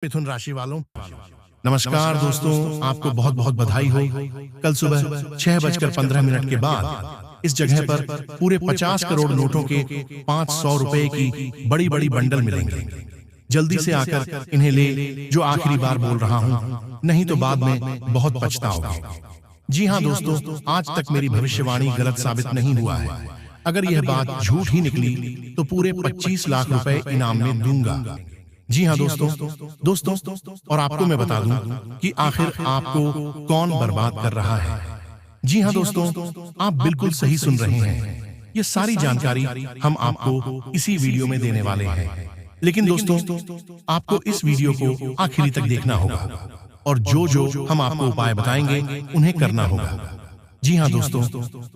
मिथुन राशि वालों, नमस्कार दोस्तों। आपको बहुत बहुत बधाई हो। कल सुबह 6:15 के बाद इस जगह पर पूरे 50 करोड़ नोटों के 500 रुपए की बड़ी बड़ी बंडल मिलेंगे। जल्दी से आकर इन्हें ले, जो आखिरी बार बोल रहा हूं, नहीं तो बाद में बहुत पछताओगे। जी हाँ दोस्तों, आज तक मेरी भविष्यवाणी गलत साबित नहीं हुआ है। अगर यह बात झूठ ही निकली तो पूरे 25 लाख रुपए इनाम में दूंगा। जी हाँ दोस्तों, और आपको मैं बता दूं कि आखिर आपको कौन बर्बाद कर रहा है। जी हाँ दोस्तों, आप बिल्कुल सही सुन रहे हैं। ये सारी जानकारी हम आपको इसी वीडियो में देने वाले हैं। लेकिन दोस्तों, आपको इस वीडियो को आखिरी तक देखना होगा और जो हम आपको उपाय बताएंगे उन्हें करना होगा। जी हाँ दोस्तों,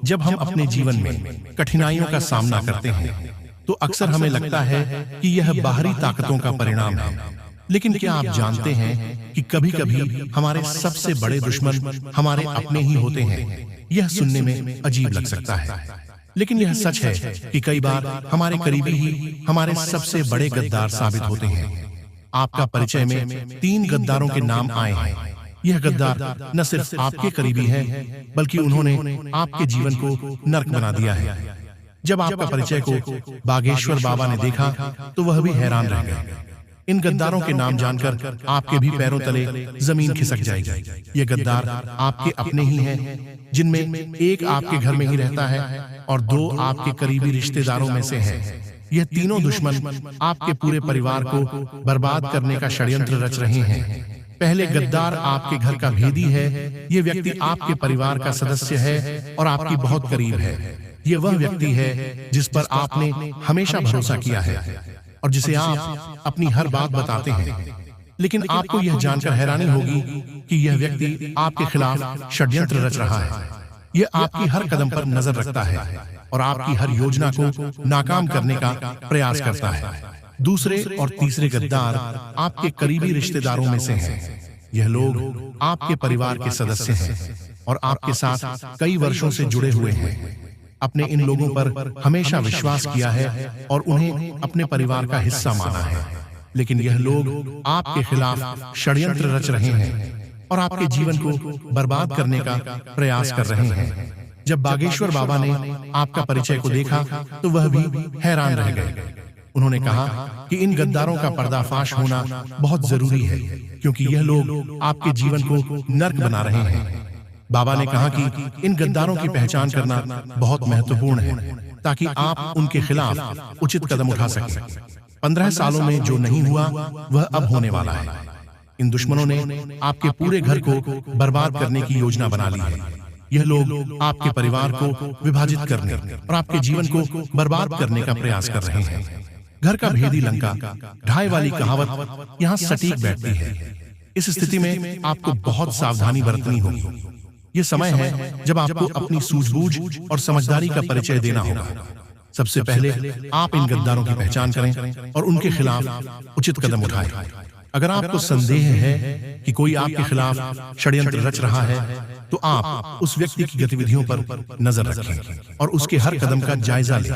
जब हम अपने जीवन में कठिनाइयों का सामना करते हैं तो अक्सर हमें लगता है कि यह बाहरी ताकतों का परिणाम है। लेकिन क्या आप जानते हैं कि कभी-कभी हमारे सबसे बड़े दुश्मन हमारे अपने ही होते हैं। यह सुनने में अजीब लग सकता है, लेकिन यह सच है कि कई बार हमारे करीबी ही हमारे सबसे बड़े गद्दार साबित होते हैं। आपका परिचय में 3 गद्दारों के नाम आए हैं। यह गद्दार न सिर्फ आपके करीबी हैं, बल्कि उन्होंने आपके जीवन को नर्क बना दिया है। जब आपका परिचय को बागेश्वर बाबा ने देखा तो वह भी हैरान रह गए। इन गद्दारों के नाम जानकर आपके भी पैरों तले जमीन खिसक जाएगी। ये गद्दार आपके अपने ही हैं, जिनमें एक आपके घर में ही रहता है और 2 आपके करीबी रिश्तेदारों में से है। यह तीनों दुश्मन आपके पूरे परिवार को बर्बाद करने का षड्यंत्र रच रहे हैं। पहले गद्दार आपके घर का भेदी है। ये व्यक्ति आपके परिवार का सदस्य है और आपकी बहुत करीब है। ये वह व्यक्ति है जिस पर आपने हमेशा भरोसा किया है और जिसे आप अपनी हर बात बताते हैं। लेकिन आपको यह जानकर हैरानी होगी कि यह व्यक्ति आपके खिलाफ षड्यंत्र रच रहा है। यह आपकी हर कदम पर नजर रखता है और आपकी हर योजना को नाकाम करने का प्रयास करता है। दूसरे और तीसरे गद्दार आपके करीबी रिश्तेदारों में से हैं। यह लोग आपके परिवार के सदस्य हैं और आपके साथ कई वर्षों से जुड़े हुए हैं। अपने इन लोगों पर हमेशा विश्वास किया है और उन्हें अपने परिवार का हिस्सा माना है। लेकिन यह लोग आपके खिलाफ षड्यंत्र रच रहे हैं और आपके जीवन को बर्बाद करने का प्रयास कर रहे हैं। जब बागेश्वर बाबा ने आपका परिचय को देखा तो वह भी हैरान रह गए। उन्होंने कहा कि इन गद्दारों का पर्दाफाश होना बहुत जरूरी है, क्योंकि यह लोग आपके जीवन को नर्क बना रहे हैं। बाबा ने कहा कि इन गद्दारों की पहचान करना बहुत महत्वपूर्ण है, ताकि आप उनके खिलाफ उचित कदम उठा सकें। 15 सालों में जो नहीं हुआ वह अब होने वाला है। इन दुश्मनों ने आपके पूरे घर को बर्बाद करने की योजना बना ली है। यह लोग आपके परिवार को विभाजित करने और आपके जीवन को बर्बाद करने का प्रयास कर रहे हैं। घर का भेदी लंका ढाई वाली कहावत यहाँ सटीक बैठती है। इस स्थिति में आपको बहुत सावधानी बरतनी होगी। ये समय है जब आपको अपनी सूझबूझ और समझदारी का परिचय देना होगा। सबसे पहले आप इन गद्दारों की पहचान करें और उनके खिलाफ उचित कदम उठाएं। अगर आपको संदेह है कि कोई आपके खिलाफ षड्यंत्र रच रहा है, तो आप उस व्यक्ति की गतिविधियों पर नजर रखें और उसके हर कदम का जायजा लें।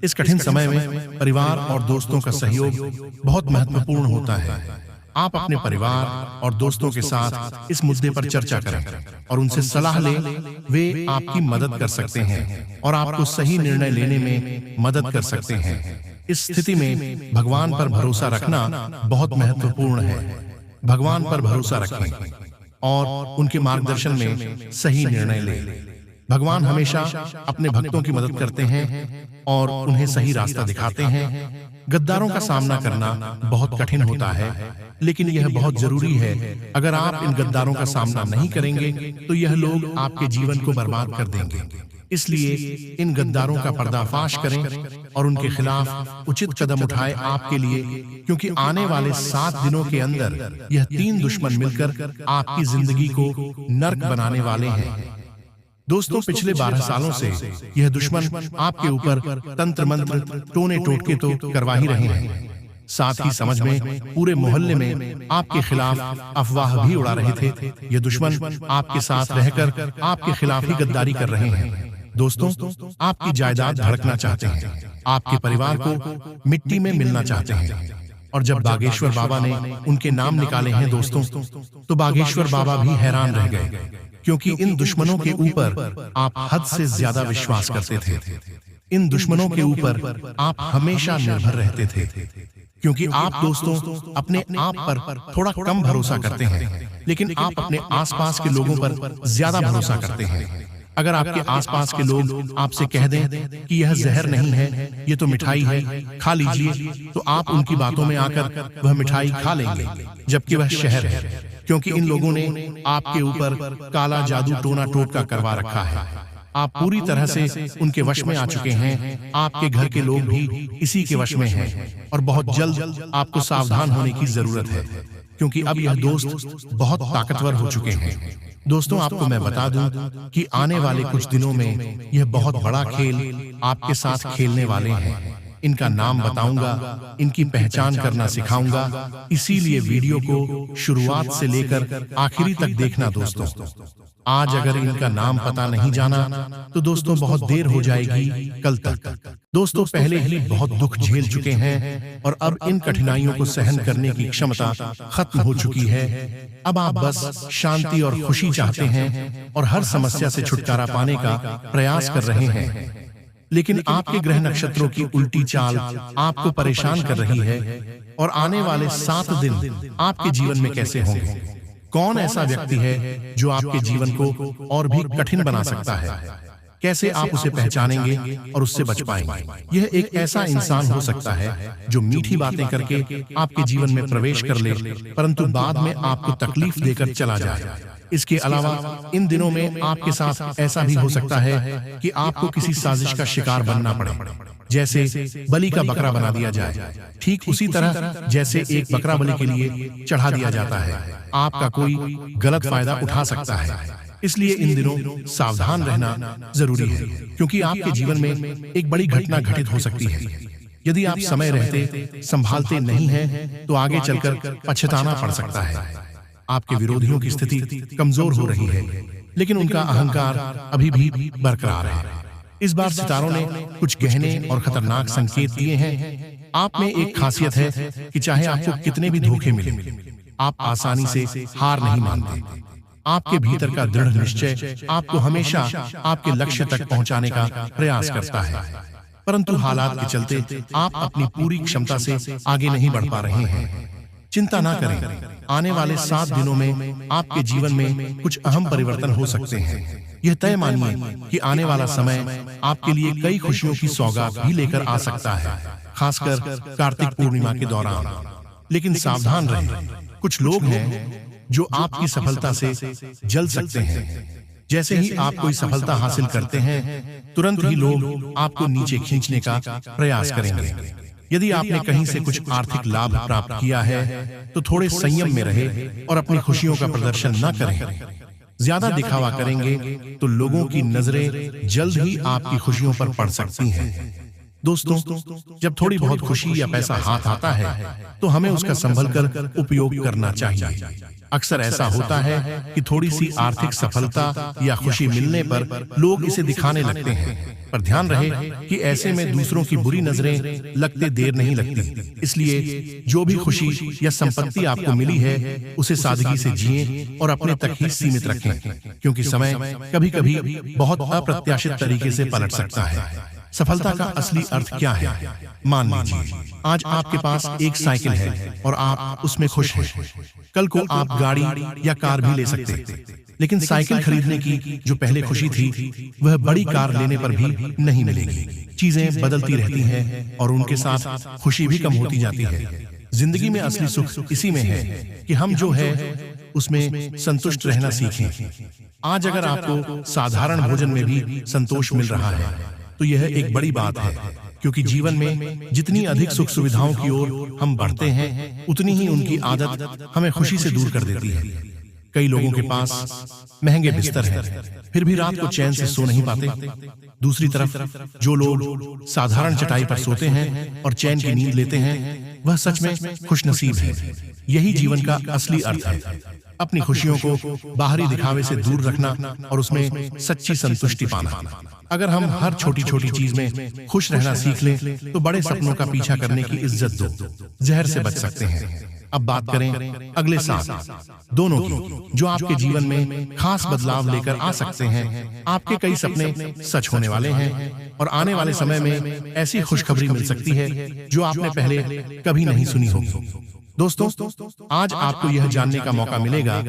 इस कठिन समय में परिवार और दोस्तों का सहयोग बहुत महत्वपूर्ण होता है। आप अपने परिवार और दोस्तों के साथ इस मुद्दे पर चर्चा करें और उनसे सलाह लें। वे आपकी मदद कर सकते हैं और आपको सही निर्णय लेने में मदद कर सकते हैं। इस स्थिति में भगवान पर भरोसा रखना बहुत महत्वपूर्ण है। भगवान पर भरोसा रखें और उनके मार्गदर्शन में सही निर्णय लें। भगवान हमेशा अपने भक्तों की मदद करते हैं और उन्हें सही रास्ता दिखाते हैं। गद्दारों का सामना करना बहुत कठिन होता है, लेकिन यह बहुत जरूरी है। अगर आप इन गद्दारों का सामना नहीं करेंगे तो यह लोग आपके जीवन को बर्बाद कर देंगे। इसलिए इन गद्दारों का पर्दाफाश करें और उनके खिलाफ उचित कदम उठाएं आपके लिए, क्योंकि आने वाले 7 दिनों के अंदर यह 3 दुश्मन मिलकर आपकी जिंदगी को नर्क बनाने वाले हैं। दोस्तों, पिछले 12 सालों से यह दुश्मन आपके ऊपर तंत्र मंत्र टोने टोटके तो करवा ही रहे हैं, साथ ही समझ में पूरे मोहल्ले में आपके खिलाफ अफवाह भी उड़ा रहे थे। ये दुश्मन आपके साथ रहकर आपके खिलाफ ही गद्दारी कर रहे हैं। दोस्तों, आपकी जायदाद धड़कना चाहते हैं, आपके परिवार को मिट्टी में मिलना चाहते हैं। और जब बागेश्वर बाबा ने उनके नाम निकाले हैं दोस्तों, तो बागेश्वर बाबा भी हैरान रह गए, क्योंकि इन दुश्मनों के ऊपर आप हद से ज्यादा विश्वास करते थे। इन दुश्मनों के ऊपर आप हमेशा निर्भर रहते थे, क्योंकि आप दोस्तों अपने आप पर थोड़ा कम भरोसा करते हैं, लेकिन आप अपने आसपास के लोगों पर ज्यादा भरोसा करते हैं। अगर आपके आसपास के लोग आपसे कह दें कि यह जहर नहीं है, ये तो मिठाई है, खा लीजिए, तो आप उनकी बातों में आकर वह मिठाई खा लेंगे, जबकि वह शहर है, क्योंकि इन लोगों ने आपके ऊपर काला जादू टोना टोटका करवा रखा है। आप पूरी तरह से उनके वश में आ चुके हैं। आपके घर के लोग भी इसी के वश में हैं, और बहुत जल्द आपको सावधान होने की जरूरत है, क्योंकि अब यह दोस्त बहुत ताकतवर हो चुके हैं। दोस्तों, आपको मैं बता दूं कि आने वाले कुछ दिनों में यह बहुत बड़ा खेल आपके साथ खेलने वाले हैं। इनका नाम बताऊंगा, इनकी पहचान करना सिखाऊंगा, इसीलिए वीडियो को शुरुआत से लेकर आखिरी तक देखना दोस्तों। आज अगर इनका नाम पता नहीं जाना तो दोस्तों बहुत देर हो जाएगी कल तक। दोस्तों, पहले ही बहुत दुख झेल चुके हैं और अब इन कठिनाइयों को सहन करने की क्षमता खत्म हो चुकी है। अब आप बस शांति और खुशी चाहते हैं और हर समस्या से छुटकारा पाने का प्रयास कर रहे हैं, लेकिन आपके ग्रह नक्षत्रों की उल्टी चाल आपको परेशान कर रही है। और आने वाले 7 दिन आपके जीवन में कैसे होंगे? कौन ऐसा व्यक्ति है जो आपके जीवन को और भी कठिन बना सकता है? कैसे आप उसे पहचानेंगे और उससे बच पाएंगे? यह एक ऐसा इंसान हो सकता है जो मीठी बातें करके आपके जीवन में प्रवेश कर ले, परंतु बाद में आपको तकलीफ देकर चला जाए। इसके अलावा इन दिनों में आपके साथ ऐसा भी हो सकता है कि आपको किसी साजिश का शिकार बनना पड़े, जैसे बलि का बकरा बना दिया जाए। ठीक उसी तरह जैसे एक बकरा बलि के लिए चढ़ा दिया जाता है, आपका कोई गलत फायदा उठा सकता है। इसलिए इन दिनों सावधान रहना जरूरी है, क्योंकि आपके जीवन में एक बड़ी घटना घटित हो सकती है। यदि आप समय रहते संभालते नहीं हैं तो आगे चलकर पछताना पड़ सकता है। आपके विरोधियों की स्थिति कमजोर हो रही है, लेकिन उनका अहंकार अभी भी बरकरार है। इस बार सितारों ने कुछ गहने और खतरनाक संकेत दिए हैं। आप में एक खासियत है कि चाहे आपको कितने भी धोखे मिले, आप आसानी से हार नहीं मानते। आपके भीतर का दृढ़ निश्चय आपको हमेशा आपके लक्ष्य तक पहुंचाने का प्रयास करता है, परंतु हालात के चलते आप अपनी पूरी क्षमता से आगे नहीं बढ़ पा रहे हैं। चिंता ना करें, आने वाले 7 दिनों में आपके जीवन में कुछ अहम परिवर्तन हो सकते हैं। यह तय मानिए कि आने वाला समय आपके लिए कई खुशियों की सौगात भी लेकर आ सकता है, खासकर कार्तिक पूर्णिमा के दौरान। लेकिन सावधान रहें, कुछ लोग हैं जो आपकी सफलता से जल सकते हैं। जैसे ही आप कोई सफलता हासिल करते हैं, तुरंत ही लोग आपको नीचे खींचने का प्रयास करेंगे। यदि आपने कहीं से कुछ आर्थिक लाभ प्राप्त किया है तो थोड़े संयम में रहे और अपनी खुशियों का प्रदर्शन न करें। ज्यादा दिखावा करेंगे तो लोगों की नजरें जल्द ही आपकी खुशियों पर पड़ सकती हैं। दोस्तों, जब थोड़ी बहुत खुशी या पैसा हाथ आता है तो हमें उसका संभल कर उपयोग करना चाहिए। अक्सर ऐसा होता है कि थोड़ी सी आर्थिक सफलता या खुशी मिलने पर लोग इसे दिखाने लगते हैं, पर ध्यान रहे कि ऐसे में दूसरों की बुरी नजरें लगते देर नहीं लगती। इसलिए जो भी खुशी या संपत्ति आपको मिली है उसे सादगी से जिएं और अपने तक ही सीमित रखें, क्योंकि समय कभी-कभी बहुत अप्रत्याशित तरीके से पलट सकता है। सफलता का असली अर्थ क्या है? मान लीजिए आज आपके पास एक साइकिल है और आप उसमें खुश हैं। कल को आप गाड़ी या कार भी ले सकते, लेकिन साइकिल खरीदने की जो पहले खुशी थी वह बड़ी कार लेने पर भी नहीं मिलेगी। चीजें बदलती रहती हैं और उनके साथ खुशी भी कम होती जाती है। जिंदगी में असली सुख इसी में है कि हम जो है उसमें संतुष्ट रहना सीखें। आज अगर आपको साधारण भोजन में भी संतोष मिल रहा है तो यह एक बड़ी बात है, क्योंकि जीवन में जितनी अधिक सुख सुविधाओं की ओर हम बढ़ते हैं उतनी ही उनकी आदत हमें खुशी से दूर कर देती है। कई लोगों के पास महंगे बिस्तर हैं, फिर भी रात को चैन से सो नहीं पाते। दूसरी तरफ जो लोग साधारण चटाई पर सोते हैं और चैन की नींद लेते हैं वह सच में खुशनसीब है। यही जीवन का असली अर्थ है। अपनी खुशियों को बाहरी दिखावे से दूर रखना और उसमें सच्ची संतुष्टि पाना। अगर हम हर छोटी छोटी चीज में खुश रहना सीख लें तो बड़े सपनों का पीछा करने की इज्जत दो जहर से बच सकते हैं। अब बात करें अगले 7 दोनों की, जो आपके जीवन में खास बदलाव लेकर आ सकते हैं। आपके कई सपने सच होने वाले हैं और आने वाले समय में ऐसी खुशखबरी मिल सकती है जो आपने पहले कभी नहीं सुनी होगी। दोस्तों, आज आपको यह जानने का मौका मिलेगा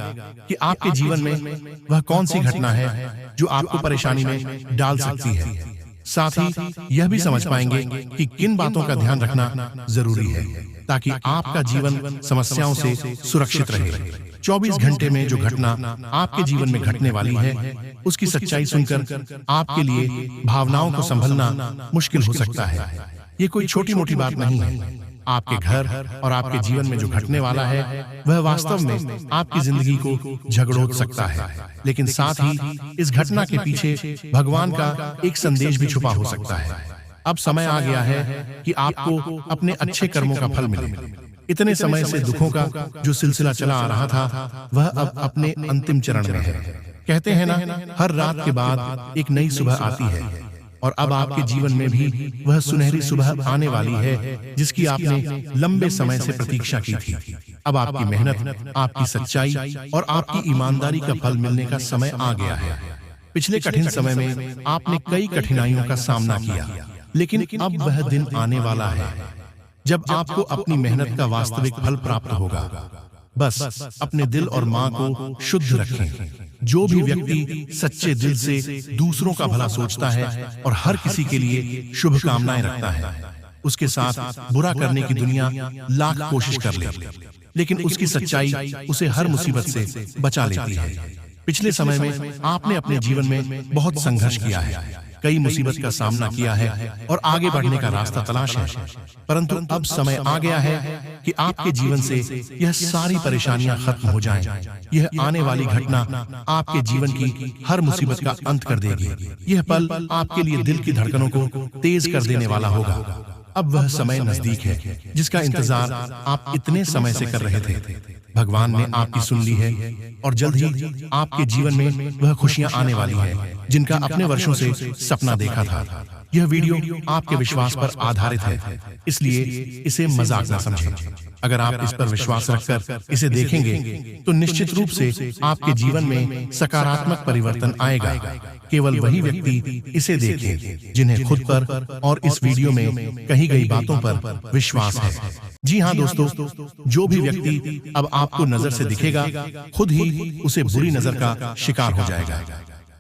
कि आपके जीवन में वह कौन सी घटना है जो आपको परेशानी में डाल सकती है। साथ ही यह भी समझ पाएंगे कि किन बातों का ध्यान रखना जरूरी है ताकि आपका जीवन समस्याओं से सुरक्षित रहे। 24 घंटे में जो घटना आपके जीवन में घटने वाली है उसकी सच्चाई सुनकर आपके लिए भावनाओं को संभलना मुश्किल हो सकता है। ये कोई छोटी मोटी बात नहीं है। आपके घर और आपके जीवन में जो घटने वाला है वह वास्तव में आपकी जिंदगी को झगड़ोद सकता है, लेकिन साथ ही इस घटना के पीछे भगवान का एक संदेश भी छुपा हो सकता है। अब समय आ गया है कि आपको अपने अच्छे कर्मों का फल मिले। इतने समय से दुखों का जो सिलसिला चला आ रहा था वह अब अपने अंतिम चरण में है। कहते हैं ना, हर रात के बाद एक नई सुबह आती है और अब आपके जीवन में भी वह सुनहरी सुबह आने वाली है जिसकी आपने लंबे समय से प्रतीक्षा की थी। अब आपकी मेहनत, आपकी सच्चाई और आपकी ईमानदारी का फल मिलने का समय आ गया है। पिछले कठिन समय में आपने कई कठिनाइयों का सामना किया, लेकिन अब वह दिन आने वाला है जब आपको अपनी मेहनत का वास्तविक फल प्राप्त होगा। बस अपने दिल और मां को शुद्ध रखें। जो भी व्यक्ति सच्चे दिल से दूसरों का भला सोचता है और हर किसी के लिए शुभकामनाएं रखता है, उसके साथ बुरा करने की दुनिया लाख कोशिश कर ले, लेकिन उसकी सच्चाई उसे हर मुसीबत से बचा लेती है। पिछले समय में आपने अपने जीवन में बहुत संघर्ष किया है, कई मुसीबत का सामना किया है और आगे बढ़ने का रास्ता तलाश है, परंतु अब समय आ गया है कि आपके जीवन से यह सारी परेशानियां खत्म हो जाएं। यह आने वाली घटना आपके जीवन की हर मुसीबत का अंत कर देगी। यह पल आपके लिए दिल की धड़कनों को तेज कर देने वाला होगा। अब वह समय नजदीक है जिसका इंतजार आप इतने समय से कर रहे थे। भगवान ने आपकी सुन ली है और जल्द ही आपके जीवन में वह खुशियां आने वाली हैं जिनका अपने वर्षों से सपना देखा था। यह वीडियो आपके विश्वास पर आधारित है, इसलिए इसे मजाक न समझें। अगर आप इस पर विश्वास रखकर इसे देखेंगे तो निश्चित रूप से आपके जीवन में सकारात्मक परिवर्तन आएगा। केवल वही व्यक्ति इसे देखें जिन्हें खुद पर और इस वीडियो में कही गई बातों पर विश्वास है। जी हाँ दोस्तों, जो भी व्यक्ति अब आपको नजर से दिखेगा खुद ही उसे बुरी नजर का शिकार हो जाएगा।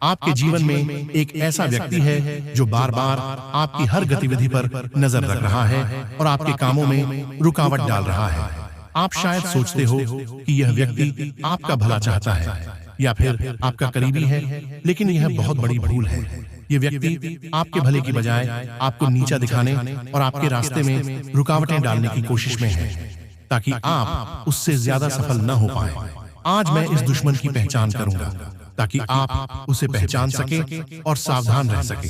आपके जीवन में एक ऐसा व्यक्ति है जो बार बार आपकी हर गतिविधि पर नजर रख रहा है और आपके कामों में रुकावट डाल रहा है। आप शायद सोचते हो कि यह व्यक्ति आपका भला चाहता है या फिर आपका करीबी है, लेकिन यह बहुत बड़ी भूल है। यह व्यक्ति आपके भले की बजाय आपको नीचा दिखाने और आपके रास्ते में रुकावटें डालने की कोशिश में है ताकि आप उससे ज्यादा सफल न हो पाए। आज मैं इस दुश्मन की पहचान करूंगा ताकि आप उसे पहचान सके और सावधान रह सके।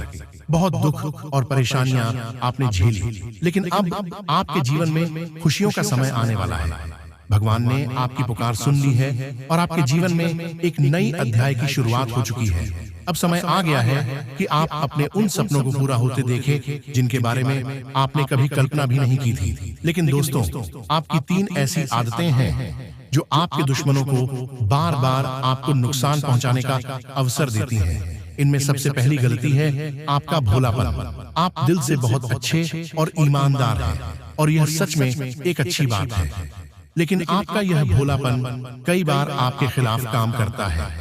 बहुत दुख और परेशानियां आपने झेली, लेकिन अब आपके जीवन में खुशियों का समय आने वाला है। भगवान ने आपकी पुकार सुन ली है और आपके जीवन में एक नई अध्याय की शुरुआत हो चुकी है। अब समय आ गया है कि आप अपने उन सपनों को पूरा होते देखें जिनके बारे में आपने कभी कल्पना भी नहीं की थी। लेकिन दोस्तों, आपकी 3 ऐसी आदतें हैं जो आपके दुश्मनों को बार बार आपको नुकसान पहुंचाने का अवसर देती हैं। इनमें सबसे पहली गलती है आपका भोलापन। आप दिल से बहुत अच्छे और ईमानदार हैं और यह सच में एक अच्छी बात है, लेकिन आपका यह भोलापन कई बार आपके खिलाफ काम करता है।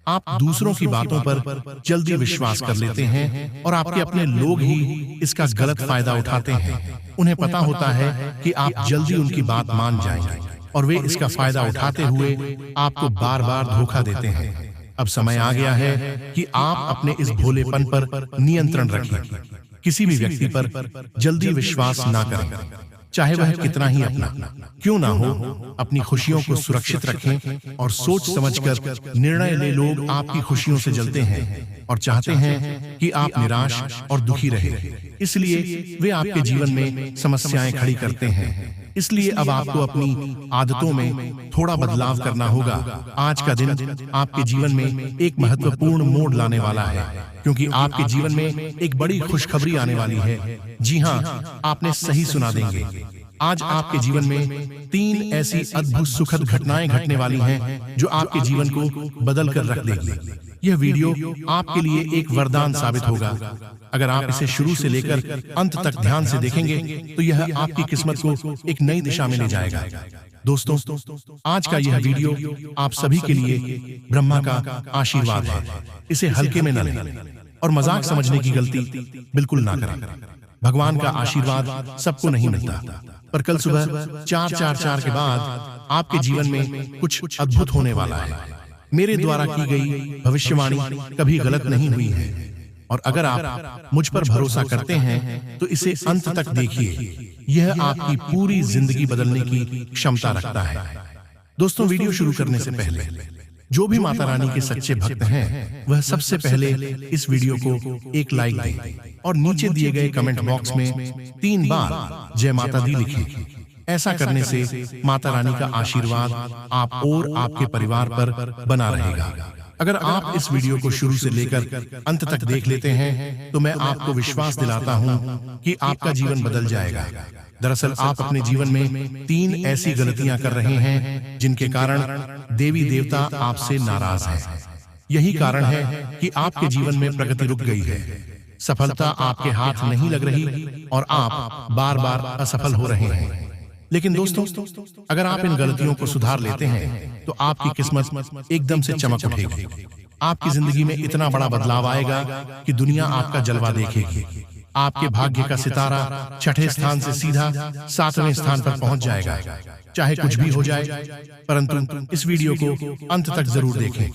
आप दूसरों की बातों पर जल्दी विश्वास कर लेते हैं और आपके अपने लोग ही इसका गलत फायदा उठाते हैं। उन्हें पता होता है कि आप जल्दी उनकी बात मान जाएंगे और वे इसका फायदा उठाते हुए आपको बार बार धोखा देते हैं। अब समय आ गया है कि आप अपने इस भोलेपन पर नियंत्रण रखें। किसी भी व्यक्ति पर जल्दी विश्वास ना करें, चाहे वह कितना ही अपना क्यों ना हो। अपनी खुशियों को सुरक्षित रखें और सोच समझकर निर्णय ले। लोग आपकी खुशियों से जलते हैं और चाहते हैं कि आप निराश और दुखी रहे, इसलिए वे आपके जीवन में समस्याएं खड़ी करते हैं। इसलिए अब आपको अपनी आदतों में थोड़ा बदलाव करना होगा। आज का दिन आपके जीवन में एक महत्वपूर्ण मोड़ लाने वाला है, क्योंकि आपके जीवन में एक बड़ी खुशखबरी आने वाली है। जी हाँ, आपने सही सुना देंगे। आज आपके जीवन में 3 ऐसी अद्भुत सुखद घटनाएं घटने वाली हैं जो आपके जीवन को बदल कर रख देगी। यह वीडियो आपके लिए एक वरदान साबित होगा। अगर आप इसे शुरू से लेकर अंत तक ध्यान से देखेंगे तो यह आपकी किस्मत को एक नई दिशा में ले जाएगा। दोस्तों, आज का यह वीडियो आप सभी के लिए ब्रह्मा का आशीर्वाद है। इसे हल्के में न लें और मजाक समझने की गलती बिल्कुल ना करें। भगवान का आशीर्वाद सबको नहीं मिलता, पर कल सुबह 4:44 के बाद आपके जीवन में कुछ अद्भुत होने वाला है। मेरे द्वारा की गई भविष्यवाणी कभी गलत नहीं हुई है, और अगर आप मुझ पर भरोसा करते हैं तो इसे अंत तक देखिए। यह आपकी पूरी जिंदगी बदलने की क्षमता रखता है। दोस्तों, वीडियो शुरू करने से पहले जो भी माता रानी के सच्चे भक्त हैं, वह सबसे पहले इस वीडियो को एक लाइक दें और नीचे दिए गए कमेंट बॉक्स में 3 बार जय माता दी लिखें। ऐसा करने से माता रानी का आशीर्वाद आप और आपके परिवार पर बना रहेगा। अगर आप इस वीडियो को शुरू से लेकर अंत तक देख लेते हैं तो मैं आपको विश्वास दिलाता हूं कि आपका जीवन बदल जाएगा। दरअसल आप अपने जीवन में 3 ऐसी गलतियां कर रहे हैं जिनके कारण देवी देवता आपसे नाराज हैं। यही कारण है कि आपके जीवन में प्रगति रुक गई है, सफलता आपके हाथ नहीं लग रही और आप बार बार असफल हो रहे हैं। लेकिन दोस्तों, अगर आप इन गलतियों को सुधार लेते हैं तो आपकी किस्मत एकदम से चमक उठेगी। आपकी जिंदगी में इतना बड़ा बदलाव आएगा कि दुनिया आपका जलवा देखेगी। आपके भाग्य का सितारा 6ठे स्थान से सीधा 7वें स्थान पर पहुंच जाएगा। चाहे कुछ भी हो जाए, परंतु इस वीडियो को अंत तक जरूर देखें,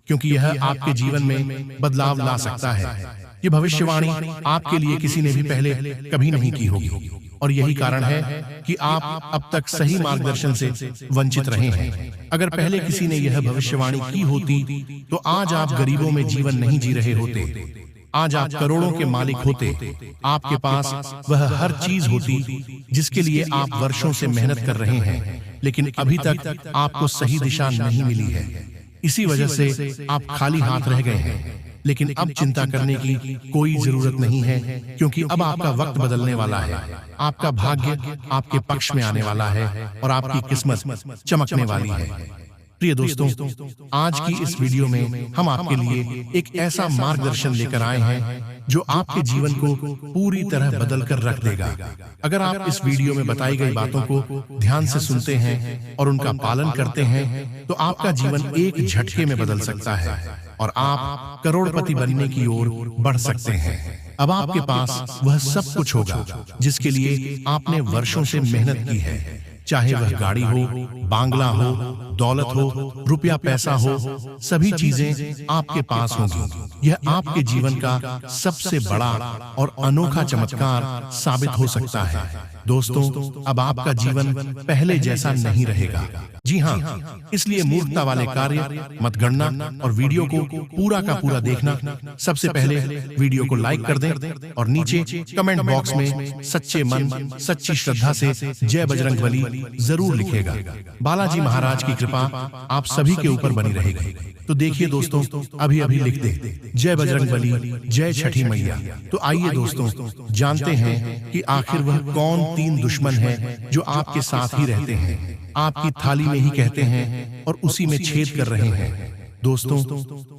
क्योंकि यह आपके जीवन में बदलाव ला सकता है। ये भविष्यवाणी आपके लिए किसी ने भी पहले कभी नहीं की होगी, और यही कारण है कि आप अब तक सही मार्गदर्शन से वंचित रहे हैं। अगर पहले किसी ने यह भविष्यवाणी की होती तो आज आप गरीबों में जीवन नहीं जी रहे होते। आज आप करोड़ों के मालिक होते। आपके पास वह हर चीज होती जिसके लिए आप वर्षों से मेहनत कर रहे हैं, लेकिन अभी तक आपको सही दिशा नहीं मिली है। इसी वजह से आप खाली हाथ रह गए हैं। लेकिन अब चिंता करने की कोई जरूरत नहीं है, क्योंकि अब आपका वक्त बदलने वाला है। आपका भाग्य आपके पक्ष में आने वाला है और आपकी किस्मत चमकने वाली है। प्रिय दोस्तों, आज की इस वीडियो में हम आपके लिए एक ऐसा मार्गदर्शन लेकर आए हैं जो आपके जीवन को पूरी तरह बदल कर रख देगा। अगर आप इस वीडियो में बताई गई बातों को ध्यान से सुनते हैं और उनका पालन करते हैं तो आपका जीवन एक झटके में बदल सकता है और आप करोड़पति बनने की ओर बढ़ सकते हैं। अब आपके पास वह सब कुछ होगा जिसके लिए आपने वर्षों से मेहनत की है। चाहे वह गाड़ी हो, बांग्ला हो, दौलत हो, रुपया पैसा हो, सभी चीजें आपके पास होंगी। यह आपके जीवन का सबसे बड़ा और अनोखा चमत्कार साबित हो सकता है। दोस्तों, अब आपका जीवन पहले जैसा नहीं रहेगा। जी हाँ, इसलिए मूर्खता वाले कार्य मत गणना और वीडियो को पूरा का पूरा देखना। सबसे पहले वीडियो को लाइक कर दें और नीचे कमेंट बॉक्स में सच्चे मन, सच्ची श्रद्धा से जय बजरंगबली जरूर लिखेगा। बालाजी महाराज की कृपा आप सभी के ऊपर बनी रहेगी। तो देखिए दोस्तों, अभी अभी लिख दे जय बजरंगबली, जय छठी मैया। तो आइए दोस्तों, जानते हैं कि आखिर वह कौन 3 दुश्मन हैं जो आपके साथ ही रहते हैं, आपकी थाली में ही कहते हैं और उसी में छेद कर रहे हैं। दोस्तों,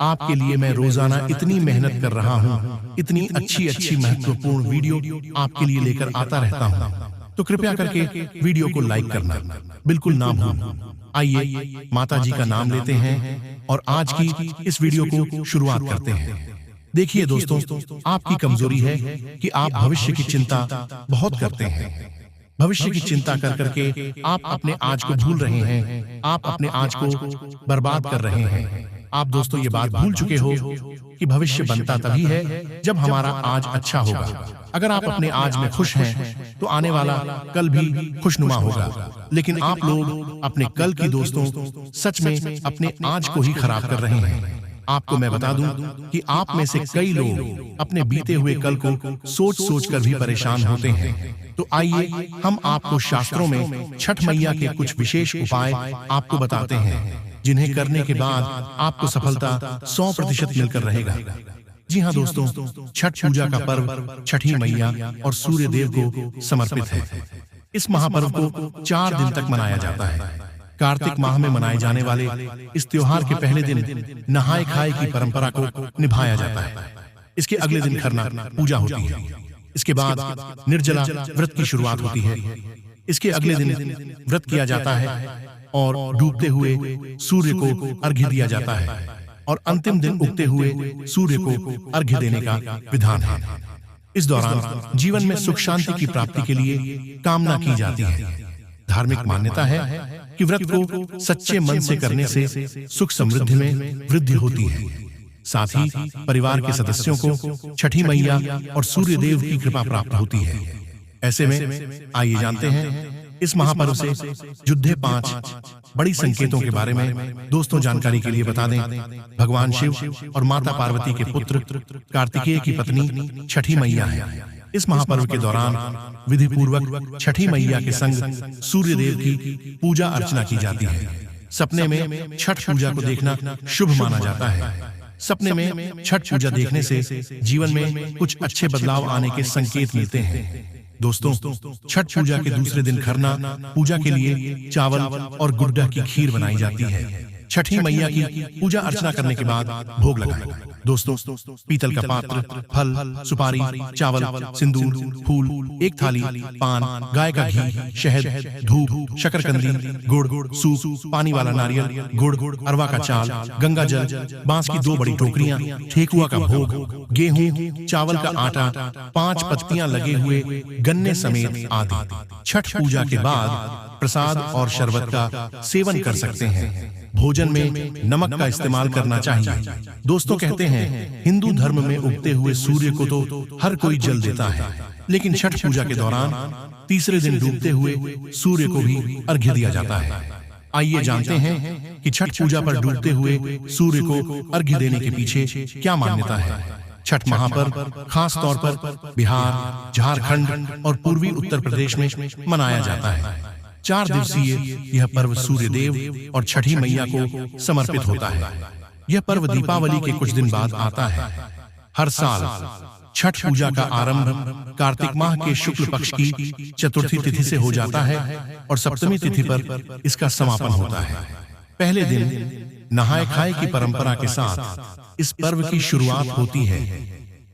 आपके लिए मैं रोजाना इतनी मेहनत कर रहा हूँ, इतनी अच्छी अच्छी महत्वपूर्ण वीडियो आपके लिए लेकर आता रहता हूँ। तो कृपया करके वीडियो को लाइक करना बिल्कुल ना भूलें। आइए माता जी का नाम लेते हैं और आज की इस वीडियो को शुरुआत करते हैं। देखिए दोस्तों, आपकी कमजोरी है कि आप भविष्य की चिंता बहुत करते हैं। भविष्य की चिंता कर करके आप अपने आज को भूल रहे हैं, आप अपने आज को बर्बाद कर रहे हैं। आप दोस्तों ये बात भूल चुके हो कि भविष्य बनता तभी है जब हमारा आज अच्छा होगा। अगर आप अपने आज में खुश हैं तो आने वाला कल भी खुशनुमा होगा। लेकिन आप लोग अपने कल की दोस्तों सच में अपने आज को ही खराब कर रहे हैं। आपको मैं बता दूं कि आप में से कई लोग अपने बीते हुए कल को सोच सोच कर भी परेशान होते हैं। तो आइए हम आपको शास्त्रों में छठ मैया के कुछ विशेष उपाय आपको बताते हैं, जिन्हें करने के बाद आपको सफलता 100% मिलकर रहेगा। जी हाँ दोस्तों, छठ पूजा का पर्व छठी मैया और सूर्य देव को समर्पित है। इस महापर्व को 4 दिन तक मनाया जाता है। कार्तिक माह में मनाए जाने वाले इस त्योहार के पहले दिन नहाए खाए की परंपरा को निभाया जाता है। इसके अगले दिन खरना पूजा होती है। इसके बाद निर्जला व्रत की शुरुआत होती है। इसके अगले दिन व्रत किया जाता है और डूबते हुए सूर्य को अर्घ्य दिया जाता है और अंतिम दिन उगते हुए सूर्य को अर्घ्य देने का विधान है। इस दौरान जीवन में सुख शांति की प्राप्ति के लिए कामना की जाती है। धार्मिक मान्यता है कि व्रत को सच्चे मन से करने से सुख समृद्धि में वृद्धि होती है। साथ ही परिवार के सदस्यों को छठी मैया और सूर्य देव की कृपा प्राप्त होती है। ऐसे में आइए जानते हैं इस महापर्व से जुड़े 5 बड़ी संकेतों के बारे में। दोस्तों, जानकारी के लिए बता दें, भगवान शिव और माता पार्वती के पुत्र कार्तिकेय की पत्नी छठी मैया है। इस महापर्व के दौरान विधि पूर्वक छठी मैया के संग सूर्य देव की पूजा अर्चना की जाती है। सपने में छठ पूजा को देखना शुभ माना जाता है। सपने में छठ पूजा देखने से जीवन में कुछ अच्छे बदलाव आने के संकेत मिलते हैं। दोस्तों, छठ पूजा के दूसरे दिन खरना पूजा के लिए चावल और गुड्डा की खीर बनाई जाती है। छठी मैया की पूजा अर्चना करने के बाद भोग लगाएं। दोस्तों, पीतल का पात्र, फल, सुपारी, चावल, सिंदूर, फूल, एक थाली, पान, गाय का घी, शहद, धूप, शकरकंदी, गुड़, सूप, पानी वाला नारियल, गुड़, अरवा का चाल, गंगा जल, बांस की 2 बड़ी टोकरियां, ठेकुआ का भोग, गेहूं, चावल का आटा, 5 पत्तियां लगे हुए गन्ने समेत आदि। छठ पूजा के बाद प्रसाद और शरबत का सेवन कर सकते हैं। भोजन में नमक का इस्तेमाल करना चाहिए। दोस्तों, कहते हैं हिंदू धर्म में उगते हुए सूर्य को तो हर कोई जल देता है, लेकिन छठ पूजा के दौरान तीसरे दिन डूबते हुए सूर्य को भी अर्घ्य दिया जाता है। आइए जानते हैं कि छठ पूजा पर डूबते हुए सूर्य को अर्घ्य देने के पीछे क्या मान्यता है। छठ महापर्व खास तौर पर बिहार, झारखंड और पूर्वी उत्तर प्रदेश में मनाया जाता है। 4 दिवसीय यह पर्व सूर्य देव और छठी मैया को समर्पित होता है। यह पर्व दीपावली के कुछ दिन बाद आता है। हर साल छठ पूजा का आरंभ कार्तिक माह के शुक्ल पक्ष की चतुर्थी तिथि से हो जाता है और सप्तमी तिथि पर इसका समापन होता है। पहले दिन नहाए खाए की परंपरा के साथ इस पर्व की शुरुआत होती है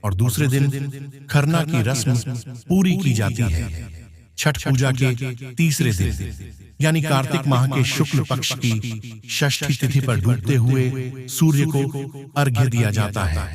और दूसरे दिन खरना की रस्म पूरी की जाती है। छठ पूजा के तीसरे दिन यानी कार्तिक माह के शुक्ल पक्ष की षष्ठी तिथि पर डूबते हुए सूर्य को अर्घ्य दिया जाता है।